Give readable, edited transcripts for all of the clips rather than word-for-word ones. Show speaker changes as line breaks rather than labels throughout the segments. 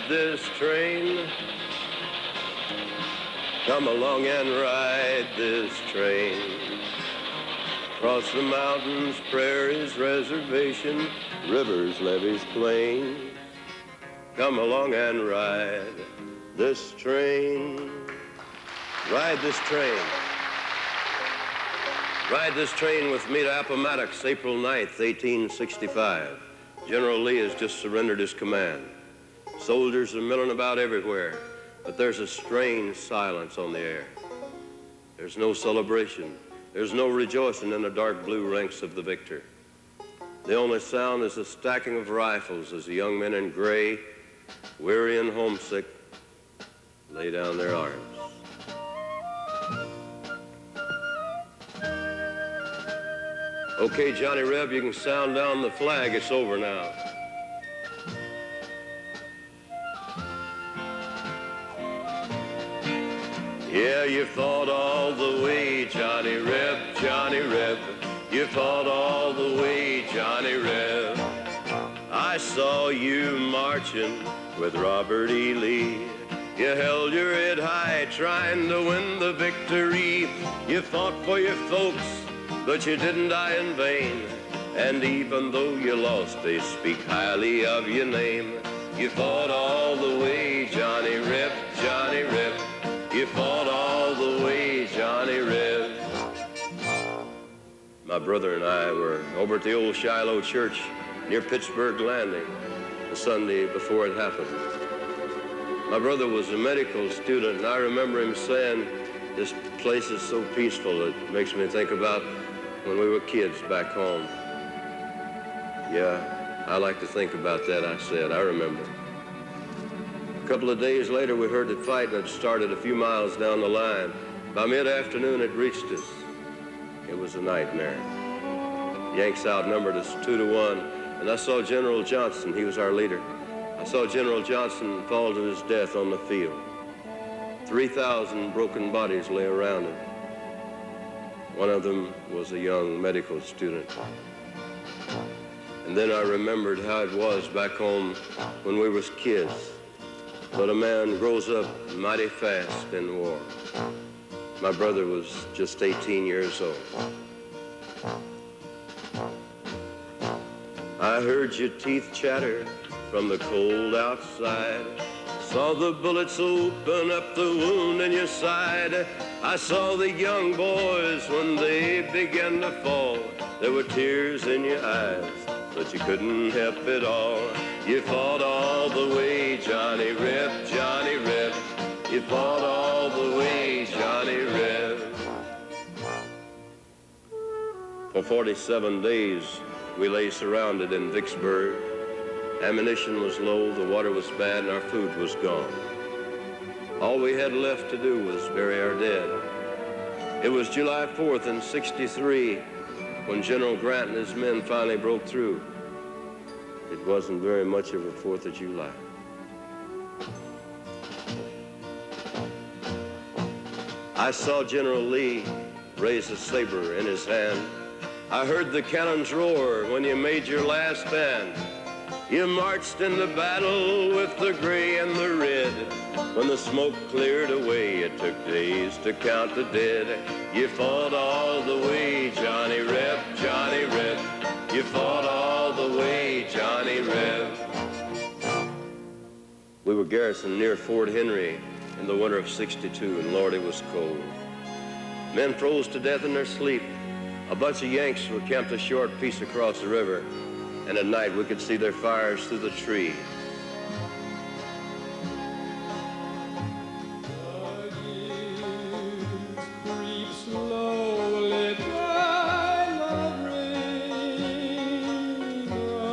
this train. Come along and ride this train. Across the mountains, prairies, reservation, rivers, levees, plain. Come along and ride this train. Ride this train. Ride this train with me to Appomattox, April 9th, 1865. General Lee has just surrendered his command. Soldiers are milling about everywhere, but there's a strange silence on the air. There's no celebration. There's no rejoicing in the dark blue ranks of the victor. The only sound is the stacking of rifles as the young men in gray, weary and homesick, lay down their arms. Okay, Johnny Reb, you can sound down the flag. It's over now. Yeah, you fought all the way, Johnny Reb, Johnny Reb. You fought all the way, Johnny Reb. I saw you marching with Robert E. Lee. You held your head high, trying to win the victory. You fought for your folks, but you didn't die in vain. And even though you lost, they speak highly of your name. You fought all the way, Johnny Reb, Johnny Reb. You fought all the way, Johnny Reb. My brother and I were over at the old Shiloh Church near Pittsburgh Landing the Sunday before it happened. My brother was a medical student, and I remember him saying, "This place is so peaceful, it makes me think about when we were kids back home." Yeah, I like to think about that, I said. I remember. A couple of days later, we heard that fighting had started a few miles down the line. By mid-afternoon, it reached us. It was a nightmare. Yanks outnumbered us 2-1, and I saw General Johnson. He was our leader. I saw General Johnson fall to his death on the field. 3,000 broken bodies lay around him. One of them was a young medical student. And then I remembered how it was back home when we was kids. But a man grows up mighty fast in war. My brother was just 18 years old. I heard your teeth chatter from the cold outside. Saw the bullets open up the wound in your side. I saw the young boys when they began to fall. There were tears in your eyes, but you couldn't help it all. You fought all the way, Johnny Reb, Johnny Reb. You fought all the way, Johnny Reb. For 47 days, we lay surrounded in Vicksburg. Ammunition was low, the water was bad, and our food was gone. All we had left to do was bury our dead. It was July 4th in '63 when General Grant and his men finally broke through. It wasn't very much of a 4th of July. I saw General Lee raise a saber in his hand. I heard the cannons roar when you made your last stand. You marched into battle with the gray and the red. When the smoke cleared away, it took days to count the dead. You fought all the way, Johnny Reb, Johnny Reb. You fought all the way, Johnny Reb. We were garrisoned near Fort Henry in the winter of '62, and Lord, it was cold. Men froze to death in their sleep. A bunch of Yanks were camped a short piece across the river, and at night we could see their fires through the trees.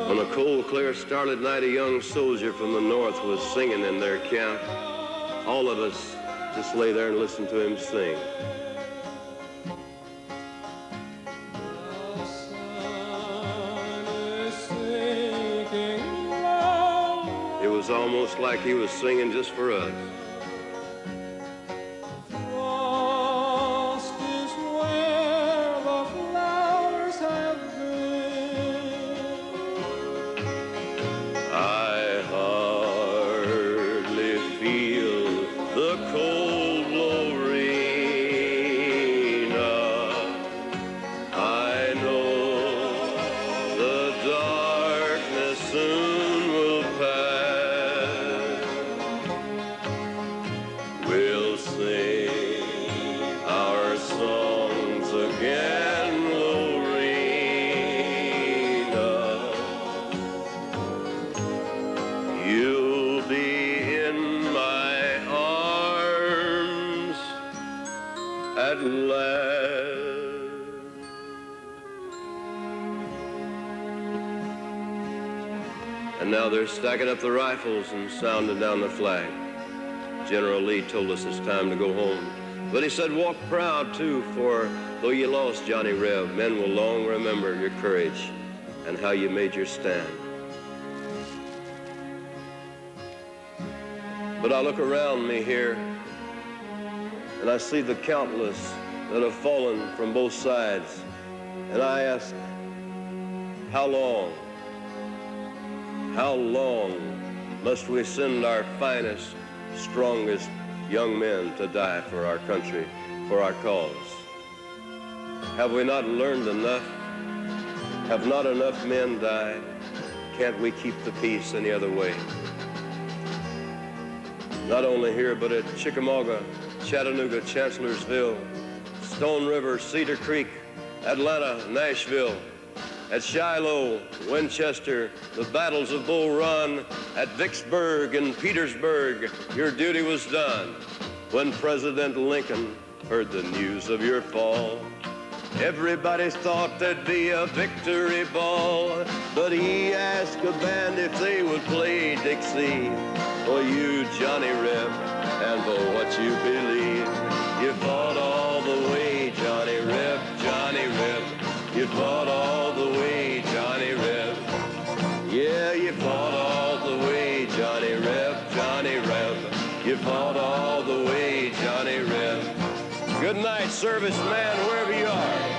On a cold, clear, starlit night, a young soldier from the north was singing in their camp. All of us just lay there and listened to him sing. It was almost like he was singing just for us.
Frost is where the flowers have been.
I heard at last. And now they're stacking up the rifles and sounding down the flag. General Lee told us it's time to go home. But he said, walk proud, too, for though you lost Johnny Reb, men will long remember your courage and how you made your stand. But I look around me here, and I see the countless that have fallen from both sides. And I ask, how long must we send our finest, strongest young men to die for our country, for our cause? Have we not learned enough? Have not enough men died? Can't we keep the peace any other way? Not only here, but at Chickamauga, Chattanooga, Chancellorsville, Stone River, Cedar Creek, Atlanta, Nashville, at Shiloh, Winchester, the battles of Bull Run, at Vicksburg and Petersburg, your duty was done. When President Lincoln heard the news of your fall, everybody thought there'd be a victory ball, but he asked a band if they would play Dixie for you, Johnny Reb, and for what you believe. You fought all the way, Johnny Reb, Johnny Reb. You fought all the way, Johnny Reb. Yeah, you fought all the way, Johnny Reb, Johnny Reb. You fought all the way, Johnny Reb. Good night, serviceman, wherever you are.